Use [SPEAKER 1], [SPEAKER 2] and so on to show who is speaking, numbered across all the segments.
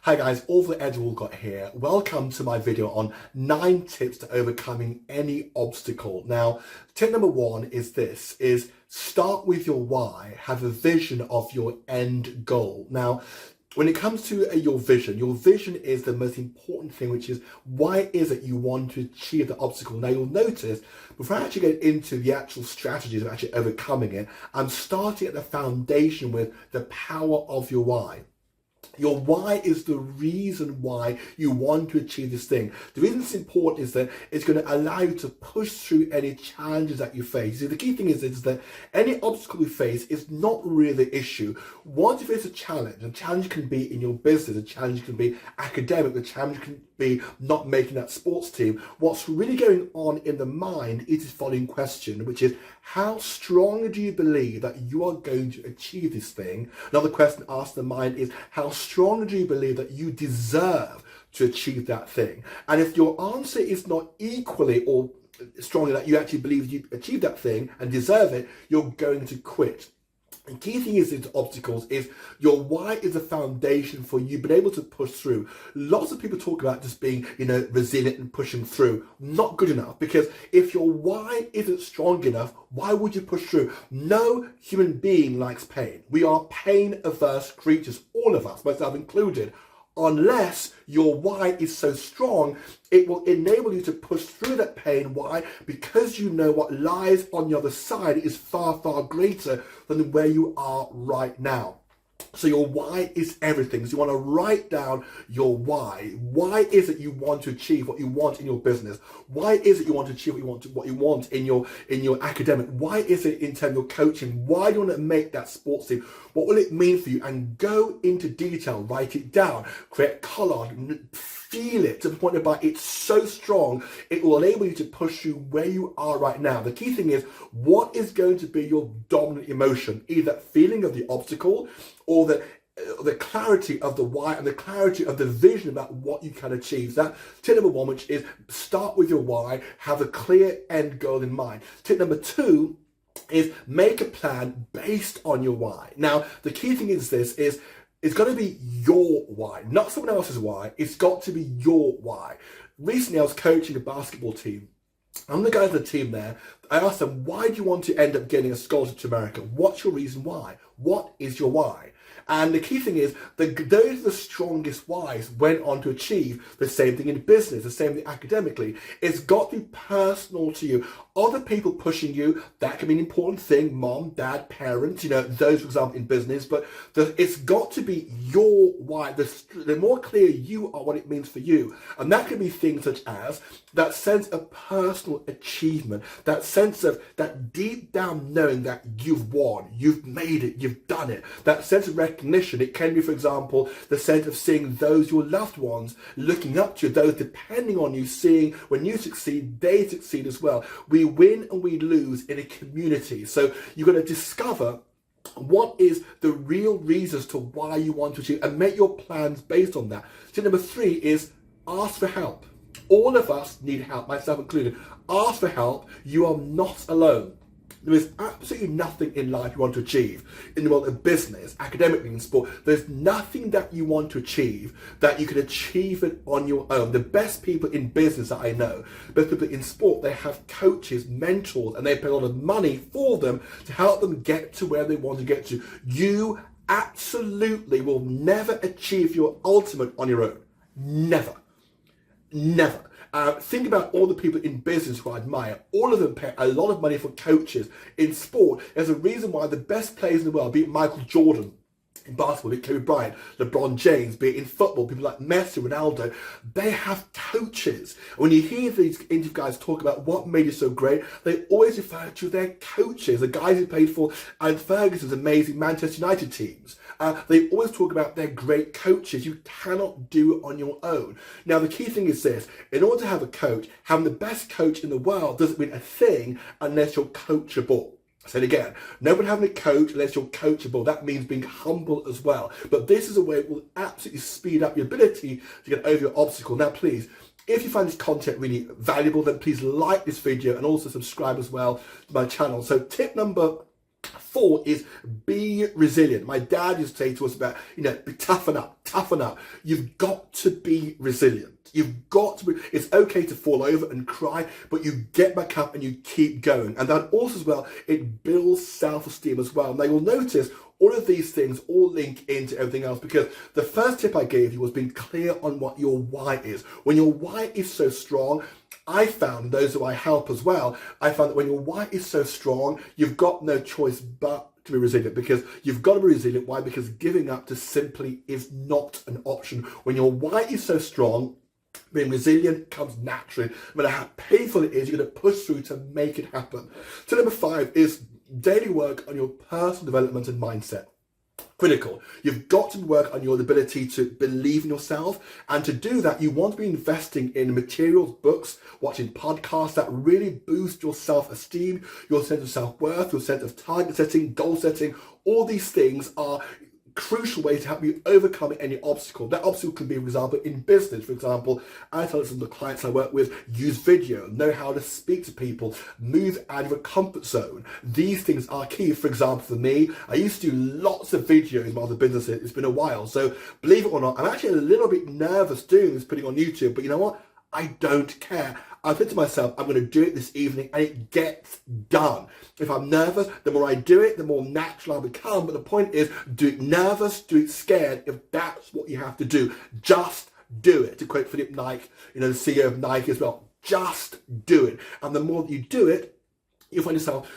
[SPEAKER 1] Hi guys, Author Ed Walcott here. Welcome to my video on 9 tips to overcoming any obstacle. Now, tip number 1 is this, is start with your why, have a vision of your end goal. Now, when it comes to your vision is the most important thing, which is why is it you want to achieve the obstacle. Now you'll notice, before I actually get into the actual strategies of actually overcoming it, I'm starting at the foundation with the power of your why. Your why is the reason why you want to achieve this thing. The reason it's important is that it's going to allow you to push through any challenges that you face. See, the key thing is that any obstacle we face is not really the issue. Once you face a challenge can be in your business, a challenge can be academic, a challenge can be not making that sports team. What's really going on in the mind is this following question, which is, how strongly do you believe that you are going to achieve this thing? Another question asked in the mind is, how strongly do you believe that you deserve to achieve that thing? And if your answer is not equally or strongly that you actually believe you achieve that thing and deserve it, you're going to quit. The key thing is into obstacles is your why is a foundation for you being able to push through. Lots of people talk about just being, resilient and pushing through. Not good enough, because if your why isn't strong enough, why would you push through? No human being likes pain. We are pain averse creatures, all of us, myself included. Unless your why is so strong, it will enable you to push through that pain. Why? Because you know what lies on the other side is far, far greater than where you are right now. So your why is everything. So you want to write down your why. Why is it you want to achieve what you want in your business? Why is it you want to achieve what you want in your academic? Why is it in terms of your coaching? Why do you want to make that sports team? What will it mean for you? And go into detail, write it down, create a collage, feel it to the point whereby it's so strong, it will enable you to push you where you are right now. The key thing is, what is going to be your dominant emotion? Either that feeling of the obstacle or the clarity of the why and the clarity of the vision about what you can achieve. So that tip number 1, which is start with your why, have a clear end goal in mind. Tip number 2 is make a plan based on your why. Now, the key thing is this, is it's got to be your why, not someone else's why. It's got to be your why. Recently, I was coaching a basketball team. I'm the guy of the team there. I asked them, why do you want to end up getting a scholarship to America? What's your reason why? What is your why? And the key thing is that those are the strongest whys went on to achieve the same thing in business, the same thing academically. It's got to be personal to you. Other people pushing you, that can be an important thing, mom, dad, parents, those, for example, in business, but it's got to be your why. The more clear you are what it means for you. And that can be things such as that sense of personal achievement, that sense of that deep down knowing that you've won, you've made it, you've done it, that sense of recognition. It can be, for example, the sense of seeing those, your loved ones, looking up to you, those depending on you, seeing when you succeed, they succeed as well. We win and we lose in a community. So you've got to discover what is the real reasons to why you want to achieve and make your plans based on that. So number 3 is ask for help. All of us need help, myself included. Ask for help. You are not alone. There is absolutely nothing in life you want to achieve. In the world of business, academically, and sport, there's nothing that you want to achieve that you can achieve it on your own. The best people in business that I know, best people in sport, they have coaches, mentors, and they pay a lot of money for them to help them get to where they want to get to. You absolutely will never achieve your ultimate on your own. Never. Never. Think about all the people in business who I admire. All of them pay a lot of money for coaches. In sport, there's a reason why the best players in the world, be it Michael Jordan in basketball, be it Kobe Bryant, LeBron James, be it in football, people like Messi, Ronaldo, they have coaches. When you hear these interview guys talk about what made you so great, they always refer to their coaches, the guys who played for Alan Ferguson's amazing Manchester United teams. They always talk about their great coaches. You cannot do it on your own. Now, the key thing is this. In order to have a coach, having the best coach in the world doesn't mean a thing unless you're coachable. I said again, no one having a coach unless you're coachable. That means being humble as well. But this is a way it will absolutely speed up your ability to get over your obstacle. Now, please, if you find this content really valuable, then please like this video and also subscribe as well to my channel. So tip number 4 is be resilient. My dad used to say to us about, be toughen up, toughen up. You've got to be resilient. You've got to be, it's okay to fall over and cry, but you get back up and you keep going. And that also as well, it builds self-esteem as well. Now you'll notice all of these things all link into everything else, because the first tip I gave you was being clear on what your why is. When your why is so strong, I found, those who I help as well, I found that when your why is so strong, you've got no choice but to be resilient, because you've got to be resilient. Why? Because giving up just simply is not an option. When your why is so strong, being resilient comes naturally. No matter how painful it is, you're going to push through to make it happen. So number 5 is daily work on your personal development and mindset. Critical. You've got to work on your ability to believe in yourself, and to do that you want to be investing in materials, books, watching podcasts that really boost your self-esteem, your sense of self-worth, your sense of target setting, goal setting. All these things are crucial ways to help you overcome any obstacle. That obstacle can be, for example, in business. For example, I tell some of the clients I work with, use video, know how to speak to people, move out of your comfort zone. These things are key. For example, for me, I used to do lots of videos in my other businesses. It's been a while. So believe it or not, I'm actually a little bit nervous doing this, putting on YouTube, but you know what? I don't care. I said to myself, I'm going to do it this evening, and it gets done. If I'm nervous, the more I do it, the more natural I become. But the point is, do it nervous, do it scared, if that's what you have to do. Just do it. To quote Philip Nike, the CEO of Nike as well, just do it. And the more that you do it, you'll find yourself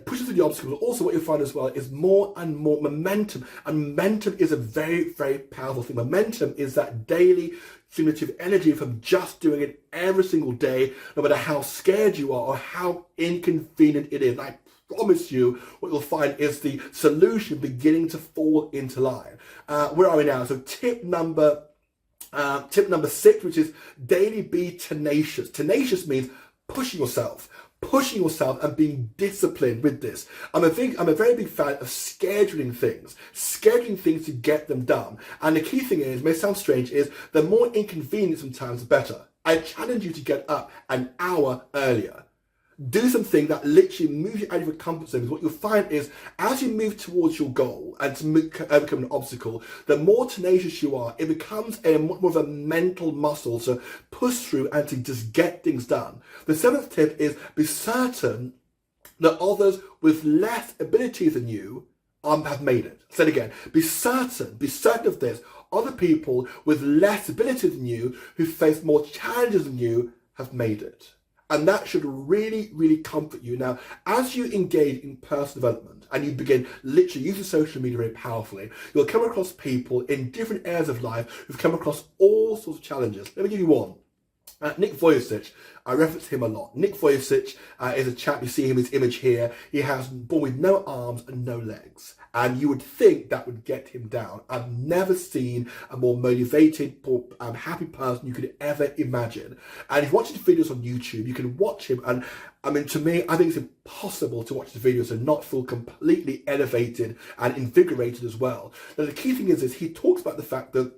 [SPEAKER 1] pushing through the obstacles. Also, what you'll find as well is more and more momentum. And momentum is a very, very powerful thing. Momentum is that daily cumulative energy from just doing it every single day, no matter how scared you are or how inconvenient it is. I promise you, what you'll find is the solution beginning to fall into line. Where are we now? So tip number 6, which is daily be tenacious. Tenacious means pushing yourself and being disciplined with this. I'm a very big fan of scheduling things to get them done. And the key thing is, it may sound strange, is the more inconvenient sometimes the better. I challenge you to get up an hour earlier. Do something that literally moves you out of your comfort zone. What you'll find is, as you move towards your goal and to overcome an obstacle, the more tenacious you are, it becomes more of a mental muscle to push through and to just get things done. The 7th tip is be certain that others with less ability than you have made it. Say it again. Be certain of this. Other people with less ability than you, who face more challenges than you, have made it. And that should really, really comfort you. Now, as you engage in personal development and you begin literally using social media very powerfully, you'll come across people in different areas of life who've come across all sorts of challenges. Let me give you one. Nick Vujicic, I reference him a lot. Nick Vujicic is a chap, you see him, his image here. He has born with no arms and no legs. And you would think that would get him down. I've never seen a more motivated, happy person you could ever imagine. And if you watch his videos on YouTube, you can watch him. And I mean, to me, I think it's impossible to watch the videos and not feel completely elevated and invigorated as well. Now, the key thing is he talks about the fact that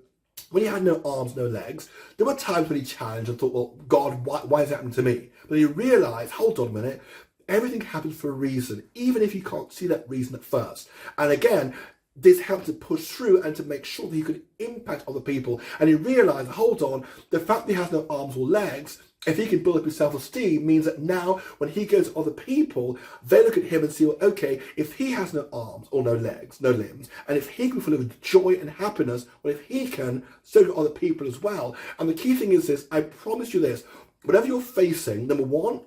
[SPEAKER 1] when he had no arms, no legs, there were times when he challenged and thought, well, God, why is it happening to me? But he realised, hold on a minute, everything happens for a reason, even if you can't see that reason at first. And again, this helped to push through and to make sure that he could impact other people. And he realised, hold on, the fact that he has no arms or legs, if he can build up his self-esteem, means that now when he goes to other people, they look at him and see, well, okay, if he has no arms or no legs, no limbs, and if he can be full of joy and happiness, well, if he can, so do other people as well. And the key thing is this, I promise you this, whatever you're facing, number one,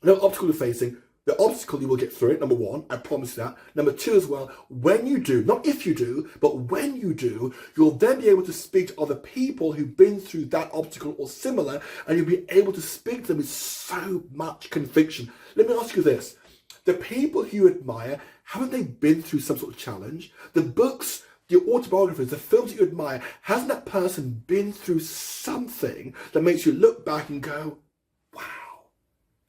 [SPEAKER 1] no obstacle you're facing, the obstacle, you will get through it, number one, I promise that. Number two as well, when you do, not if you do, but when you do, you'll then be able to speak to other people who've been through that obstacle or similar, and you'll be able to speak to them with so much conviction. Let me ask you this. The people who you admire, haven't they been through some sort of challenge? The books, the autobiographies, the films that you admire, hasn't that person been through something that makes you look back and go, wow,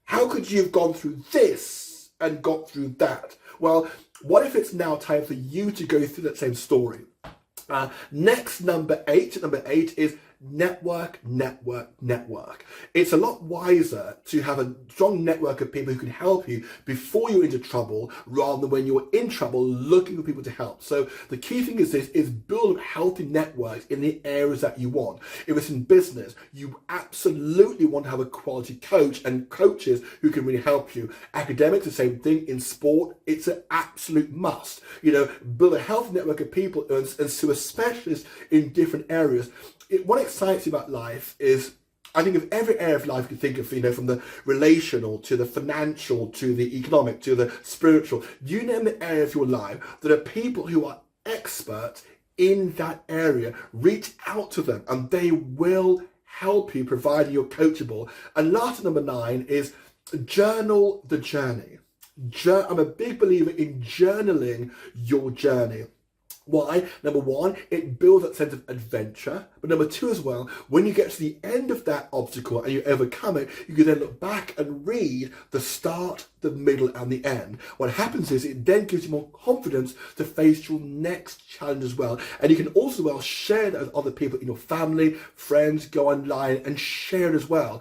[SPEAKER 1] how could you have gone through this and got through that? Well, what if it's now time for you to go through that same story? Next, number eight is network, network, network. It's a lot wiser to have a strong network of people who can help you before you're into trouble rather than when you're in trouble looking for people to help. So the key thing is this, is build healthy networks in the areas that you want. If it's in business, you absolutely want to have a quality coach and coaches who can really help you. Academics, the same thing. In sport, it's an absolute must. Build a healthy network of people and to a specialist in different areas. What excites me about life is, I think of every area of life you can think of, from the relational to the financial to the economic to the spiritual. You name the area of your life, there are people who are experts in that area. Reach out to them and they will help you, provided you're coachable. And last, number 9 is journal the journey. I'm a big believer in journaling your journey. Why? Number 1, it builds that sense of adventure. But number 2 as well, when you get to the end of that obstacle and you overcome it, you can then look back and read the start, the middle and the end. What happens is it then gives you more confidence to face your next challenge as well. And you can also share that with other people in your family, friends, go online and share it as well.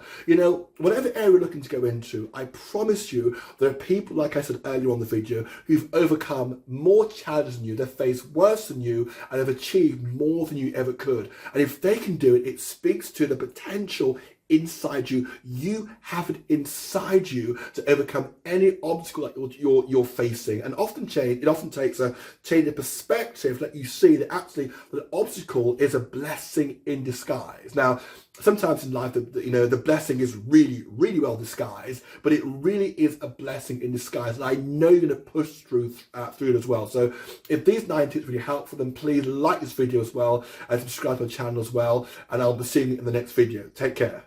[SPEAKER 1] Whatever area you're looking to go into, I promise you there are people, like I said earlier on the video, who've overcome more challenges than you, they've faced worse than you and have achieved more than you ever could. And if they can do it, it speaks to the potential inside you. You have it inside you to overcome any obstacle that you're facing. And it often takes a change of perspective that you see that actually the obstacle is a blessing in disguise. Now, sometimes in life, the blessing is really, really well disguised, but it really is a blessing in disguise. And I know you're going to push through it as well. So if these 9 tips really helpful, then please like this video as well and subscribe to my channel as well. And I'll be seeing you in the next video. Take care.